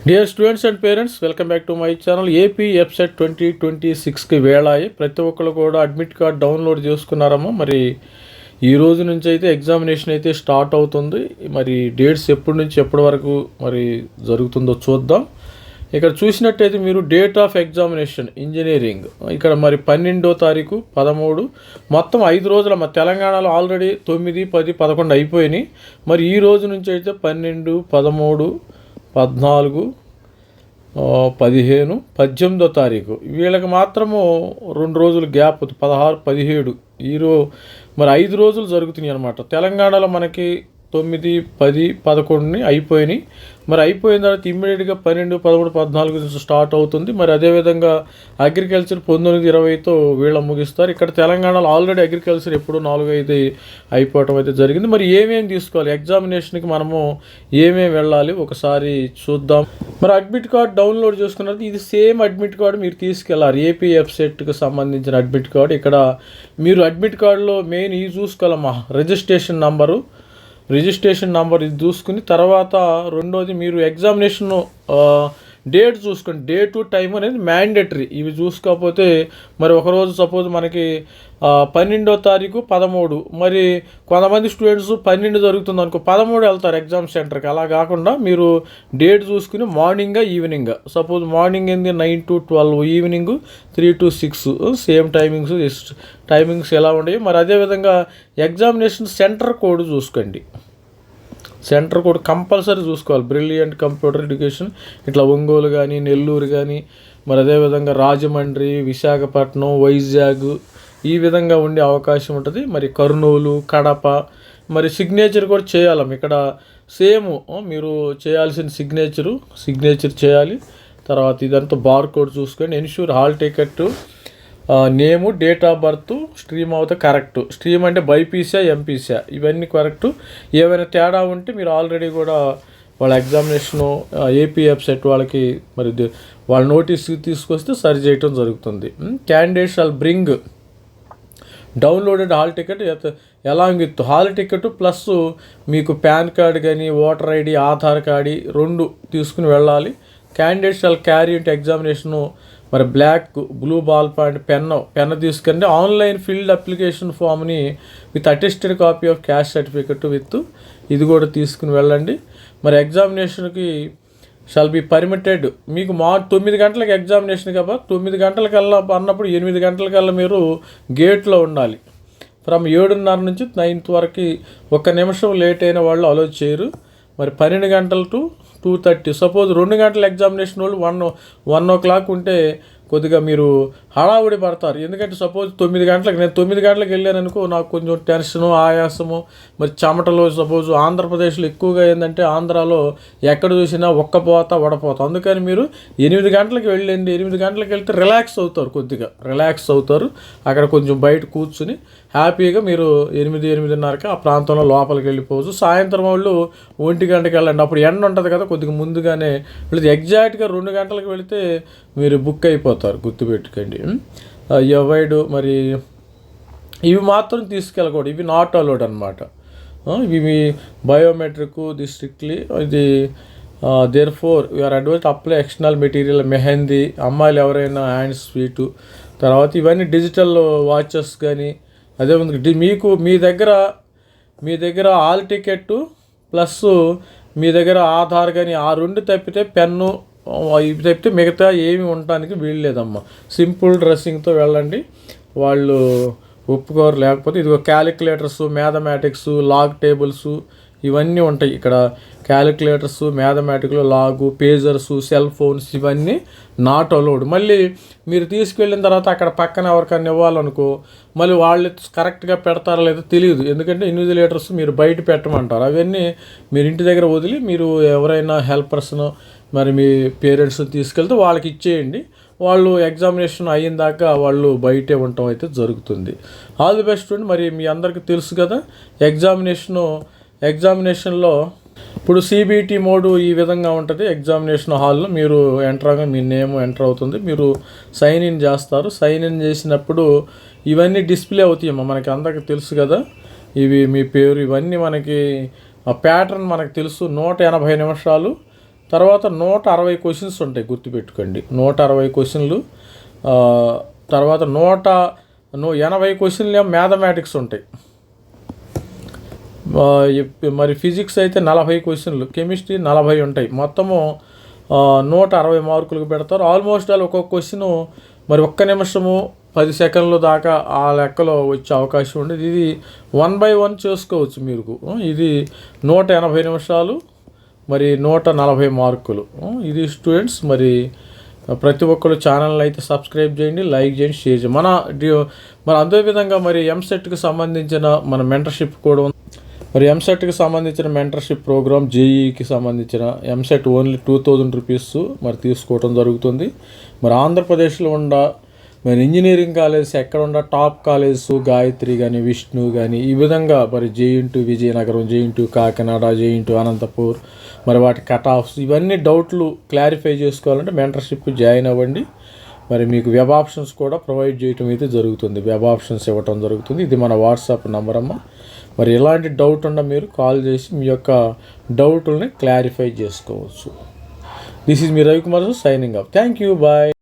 Dear students and parents, welcome back to my channel. AP website 2026కి వేళాయి. ప్రతి ఒక్కరు కూడా అడ్మిట్ కార్డ్ డౌన్లోడ్ చేసుకున్నారమ్మా. మరి ఈ రోజు నుంచి అయితే ఎగ్జామినేషన్ అయితే స్టార్ట్ అవుతుంది. మరి డేట్స్ ఎప్పటి నుంచి ఎప్పటి వరకు మరి జరుగుతుందో చూద్దాం. ఇక్కడ చూసినట్టయితే మీరు డేట్ ఆఫ్ ఎగ్జామినేషన్ ఇంజనీరింగ్ ఇక్కడ మరి 12వ తారీఖు 13 మొత్తం 5 రోజుల మా తెలంగాణలో ఆల్రెడీ 9, 10, 11 అయిపోయినాయి. మరి ఈ రోజు నుంచి అయితే 12, 13, 14, 15, 18వ తారీఖు వీళ్ళకి మాత్రము 2 రోజులు గ్యాప్, 16, 17 మరి 5 రోజులు జరుగుతున్నాయి అన్నమాట. తెలంగాణలో మనకి 9, 10, 11 అయిపోయినాయి. మరి అయిపోయిన తర్వాత ఇమ్మీడియట్గా 12, 13, 14 నుంచి స్టార్ట్ అవుతుంది. మరి అదేవిధంగా అగ్రికల్చర్ 19, 20తో వీళ్ళ ముగిస్తారు. ఇక్కడ తెలంగాణలో ఆల్రెడీ అగ్రికల్చర్ ఎప్పుడు 4, 5 అయిపోవటం అయితే జరిగింది. మరి ఏమేమి తీసుకోవాలి ఎగ్జామినేషన్కి, మనము ఏమేమి వెళ్ళాలి ఒకసారి చూద్దాం. మరి అడ్మిట్ కార్డ్ డౌన్లోడ్ చేసుకున్నది ఇది సేమ్ అడ్మిట్ కార్డు మీరు తీసుకెళ్ళాలి. ఏపీ వెబ్సైట్కి సంబంధించిన అడ్మిట్ కార్డు. ఇక్కడ మీరు అడ్మిట్ కార్డులో మెయిన్ ఇది చూసుకోవాలమ్మా, రిజిస్ట్రేషన్ నంబర్ ఇది చూసుకుని తర్వాత రెండోది మీరు ఎగ్జామినేషన్ డేట్ చూసుకోండి. డేటు టైం అనేది మ్యాండేటరీ. ఇవి చూసుకోకపోతే మరి ఒకరోజు సపోజ్ మనకి 12వ తారీఖు 13, మరి కొంతమంది స్టూడెంట్స్ 12 జరుగుతుంది అనుకో 13 వెళ్తారు ఎగ్జామ్ సెంటర్కి. అలా కాకుండా మీరు డేట్ చూసుకుని మార్నింగ్ ఈవినింగ్, సపోజ్ మార్నింగ్ ఏంది 9 to 12, evening 3 to 6 same timings ఎలా ఉండవు. మరి అదేవిధంగా ఎగ్జామినేషన్ సెంటర్ కోడ్ చూసుకోండి. సెంటర్ కోడ్ కంపల్సరీ చూసుకోవాలి. బ్రిలియంట్ కంప్యూటర్ ఎడ్యుకేషన్ ఇట్లా ఒంగోలు కానీ, నెల్లూరు కానీ, మరి అదేవిధంగా రాజమండ్రి, విశాఖపట్నం, వైజాగ్ ఈ విధంగా ఉండే అవకాశం ఉంటుంది. మరి కర్నూలు, కడప, మరి సిగ్నేచర్ కూడా చేయాలమ్మ. ఇక్కడ సేమ్ మీరు చేయాల్సిన సిగ్నేచర్ చేయాలి. తర్వాత ఇదంతా బార్ కోడ్ చూసుకొని ensure hall ticket, name, date of birth, stream అవుతే కరెక్ట్. స్ట్రీమ్ అంటే బైపీసా, ఎంపీసా ఇవన్నీ కరెక్ట్. ఏమైనా తేడా ఉంటే మీరు ఆల్రెడీ కూడా వాళ్ళ ఎగ్జామినేషను ఏపీ వెబ్సైట్ వాళ్ళకి మరి వాళ్ళ నోటీస్ తీసుకొస్తే సరి చేయటం జరుగుతుంది. Candidate shall bring downloaded hall ticket along with hall ticket plus మీకు పాన్ కార్డ్ కానీ, ఓటర్ ఐడి, ఆధార్ కార్డు 2 తీసుకుని వెళ్ళాలి. Candidate shall carry into examination మరి బ్లూ బాల్ పాయింట్ పెన్ తీసుకండి. ఆన్లైన్ ఫిల్డ్ అప్లికేషన్ ఫామ్ని with attested copy of caste certificate with ఇది కూడా తీసుకుని వెళ్ళండి. మరి ఎగ్జామినేషన్కి షాల్ బి పర్మిటెడ్. మీకు 9 గంటలకు ఎగ్జామినేషన్ కాబట్టి 9 గంటలకల్లా అన్నప్పుడు 8 గంటలకల్లా మీరు గేట్లో ఉండాలి. ఫ్రమ్ 7:30 నుంచి 9th వరకు 1 నిమిషం లేట్ అయిన వాళ్ళు అలో చేయరు. మరి 12 గంటలు to 2:30. సపోజ్ 2 గంటల ఎగ్జామినేషన్ వాళ్ళు 1 o'clock ఉంటే కొద్దిగా మీరు హడావుడి పడతారు. ఎందుకంటే సపోజ్ 9 గంటలకు నేను 9 గంటలకు వెళ్ళాను అనుకో, నాకు కొంచెం టెన్షను, ఆయాసము, మరి చెమటలు. సపోజ్ ఆంధ్రప్రదేశ్లో ఎక్కువగా ఏంటంటే ఆంధ్రాలో ఎక్కడ చూసినా వడపోతా. అందుకని మీరు 8 గంటలకు వెళ్ళండి. 8 గంటలకు వెళ్తే కొద్దిగా రిలాక్స్ అవుతారు. అక్కడ కొంచెం బయట కూర్చుని హ్యాపీగా మీరు 8:30కి ఆ ప్రాంతంలో లోపలికి వెళ్ళిపోవచ్చు. సాయంత్రం వాళ్ళు 1 గంటకి వెళ్ళండి. అప్పుడు ఎండ ఉంటుంది కదా, కొద్దిగా ముందుగానే వెళితే ఎగ్జాక్ట్గా 2 గంటలకు వెళితే మీరు బుక్ అయిపోతారు. గుర్తుపెట్టుకోండి. అవాయిడ్ మరి ఇవి మాత్రం తీసుకెళ్ళకూడదు. ఇవి నాట్ అలౌడ్ అనమాట. ఇవి మీ బయోమెట్రిక్ స్ట్రిక్ట్లీ ఇది. Therefore you're advise apply external material, mehndi, అమ్మాయిలు ఎవరైనా హ్యాండ్స్ స్వీటు, తర్వాత ఇవన్నీ డిజిటల్ వాచెస్ కానీ, అదేవిధంగా మీకు మీ దగ్గర హాల్ టికెట్ ప్లస్ మీ దగ్గర ఆధార్ కానీ ఆ 2 తప్పితే పెన్ను ఇవి తప్పితే మిగతా ఏమి ఉండటానికి వీలు లేదమ్మా. సింపుల్ డ్రెస్సింగ్తో వెళ్ళండి. వాళ్ళు ఒప్పుకోరు. లేకపోతే ఇదిగో క్యాలిక్యులేటర్స్, మ్యాథమెటిక్స్, లాగ్ టేబుల్స్ ఇవన్నీ ఉంటాయి. ఇక్కడ క్యాలిక్యులేటర్స్, మ్యాథమెటిక్లో లాగు, పేజర్స్, సెల్ ఫోన్స్ ఇవన్నీ నాట్ అలౌడ్. మళ్ళీ మీరు తీసుకెళ్ళిన తర్వాత అక్కడ పక్కన ఎవరికైనా ఇవ్వాలనుకో, మళ్ళీ వాళ్ళు కరెక్ట్గా పెడతారో లేదో తెలియదు. ఎందుకంటే ఇన్విజిలేటర్స్ మీరు బయట పెట్టమంటారు. అవన్నీ మీరు ఇంటి దగ్గర వదిలి మీరు ఎవరైనా హెల్పర్స్ను మరి మీ పేరెంట్స్ తీసుకెళ్తే వాళ్ళకి ఇచ్చేయండి. వాళ్ళు ఎగ్జామినేషన్ అయిన దాకా వాళ్ళు బయటే ఉండటం అయితే జరుగుతుంది. All the best student. మరి మీ అందరికీ తెలుసు కదా ఎగ్జామినేషన్లో ఇప్పుడు సిబిటి మోడు ఈ విధంగా ఉంటుంది. ఎగ్జామినేషన్ హాల్లో మీరు ఎంటర్ అవ్వగా మీ నేమ్ ఎంటర్ అవుతుంది. మీరు సైన్ ఇన్ చేస్తారు. సైన్ ఇన్ చేసినప్పుడు ఇవన్నీ డిస్ప్లే అవుతాయమ్మా. మనకి అందరికీ తెలుసు కదా, ఇవి మీ పేరు ఇవన్నీ మనకి ఆ ప్యాటర్న్ మనకు తెలుసు. 180 నిమిషాలు తర్వాత 160 క్వశ్చన్స్ ఉంటాయి, గుర్తుపెట్టుకోండి. 160 క్వశ్చన్లు. తర్వాత 180 క్వశ్చన్లు మ్యాథమెటిక్స్ ఉంటాయి. మరి ఫిజిక్స్ అయితే 40 క్వశ్చన్లు, కెమిస్ట్రీ 40 ఉంటాయి. మొత్తము 160 మార్కులకు పెడతారు. ఆల్మోస్ట్ ఆల్ ఒక్కొక్క క్వశ్చను మరి 1 నిమిషము 10 సెకండ్ల దాకా ఆ లెక్కలో వచ్చే అవకాశం ఉండేది. ఇది 1 by 1 చేసుకోవచ్చు మీరు. ఇది 180 నిమిషాలు, మరి 140 మార్కులు. ఇది స్టూడెంట్స్. మరి ప్రతి ఒక్కరు ఛానల్ని అయితే సబ్స్క్రైబ్ చేయండి, లైక్ చేయండి, షేర్ చేయండి. మరి అదేవిధంగా మరి ఎంసెట్కి సంబంధించిన మన మెంటర్షిప్ కూడా ఉంది. మరి ఎంసెట్కి సంబంధించిన మెంటర్షిప్ ప్రోగ్రామ్, జేఈకి సంబంధించిన ఎంసెట్ ఓన్లీ 2000 రూపీస్ మరి తీసుకోవడం జరుగుతుంది. మరి ఆంధ్రప్రదేశ్లో మరి ఇంజనీరింగ్ కాలేజెస్ ఎక్కడ టాప్ కాలేజెస్ గాయత్రి కానీ, విష్ణు కానీ, ఈ విధంగా మరి JNTU Vizianagaram, JNTU Kakinada, JNTU Anantapur, మరి వాటి కట్ ఆఫ్స్ ఇవన్నీ డౌట్లు క్లారిఫై చేసుకోవాలంటే మెంటర్షిప్ జాయిన్ అవ్వండి. మరి మీకు వెబ్ ఆప్షన్స్ కూడా ప్రొవైడ్ చేయటం అయితే జరుగుతుంది, వెబ్ ఆప్షన్స్ ఇవ్వటం జరుగుతుంది. ఇది మన వాట్సాప్ నెంబర్ అమ్మ. మరి ఎలాంటి డౌట్ ఉన్నా మీరు కాల్ చేసి మీ యొక్క డౌట్లని క్లారిఫై చేసుకోవచ్చు. This is me Ravikumar signing off. Thank you, bye.